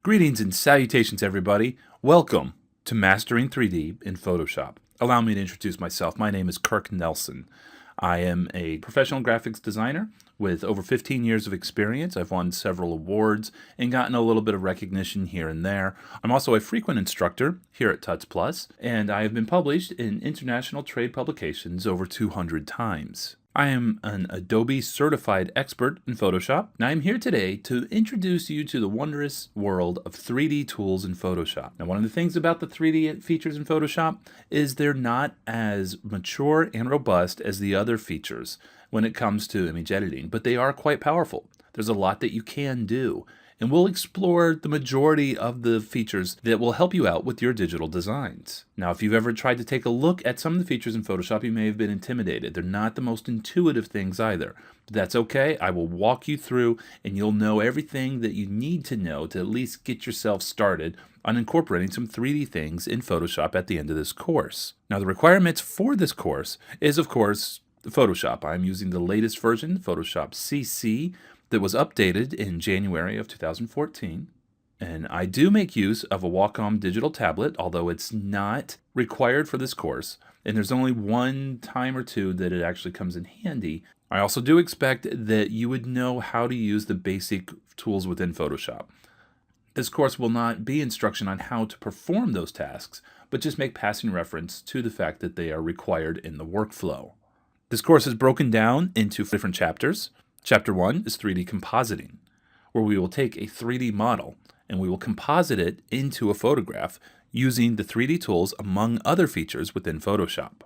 Greetings and salutations, everybody. Welcome to Mastering 3D in Photoshop. Allow me to introduce myself. My name is Kirk Nelson. I am a professional graphics designer with over 15 years of experience. I've won several awards and gotten a little bit of recognition here and there. I'm also a frequent instructor here at Tuts Plus, and I have been published in international trade publications over 200 times. I am an Adobe certified expert in Photoshop, and I'm here today to introduce you to the wondrous world of 3D tools in Photoshop. Now, one of the things about the 3D features in Photoshop is they're not as mature and robust as the other features when it comes to image editing, but they are quite powerful. There's a lot that you can do, and we'll explore the majority of the features that will help you out with your digital designs. Now, if you've ever tried to take a look at some of the features in Photoshop, you may have been intimidated. They're not the most intuitive things either. But that's okay. I will walk you through, and you'll know everything that you need to know to at least get yourself started on incorporating some 3D things in Photoshop at the end of this course. Now, the requirements for this course is, of course, Photoshop. I'm using the latest version, Photoshop CC, that was updated in January of 2014. And I do make use of a Wacom digital tablet, although it's not required for this course. And there's only one time or two that it actually comes in handy. I also do expect that you would know how to use the basic tools within Photoshop. This course will not be instruction on how to perform those tasks, but just make passing reference to the fact that they are required in the workflow. This course is broken down into different chapters. Chapter 1 is 3D compositing, where we will take a 3D model and we will composite it into a photograph using the 3D tools among other features within Photoshop.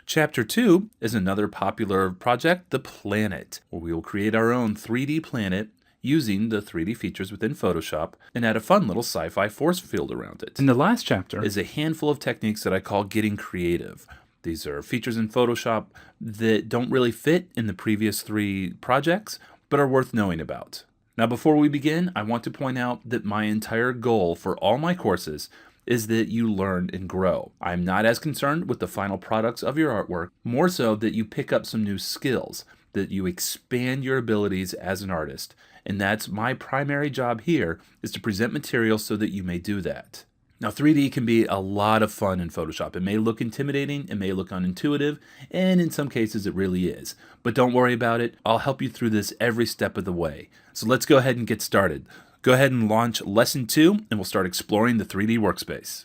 Chapter 2 is another popular project, the planet, where we will create our own 3D planet using the 3D features within Photoshop and add a fun little sci-fi force field around it. And the last chapter is a handful of techniques that I call getting creative. These are features in Photoshop that don't really fit in the previous 3 projects, but are worth knowing about. Now, before we begin, I want to point out that my entire goal for all my courses is that you learn and grow. I'm not as concerned with the final products of your artwork, more so that you pick up some new skills, that you expand your abilities as an artist. And that's my primary job here, is to present material so that you may do that. Now, 3D can be a lot of fun in Photoshop. It may look intimidating, it may look unintuitive, and in some cases it really is. But don't worry about it. I'll help you through this every step of the way. So let's go ahead and get started. Go ahead and launch Lesson 2, and we'll start exploring the 3D workspace.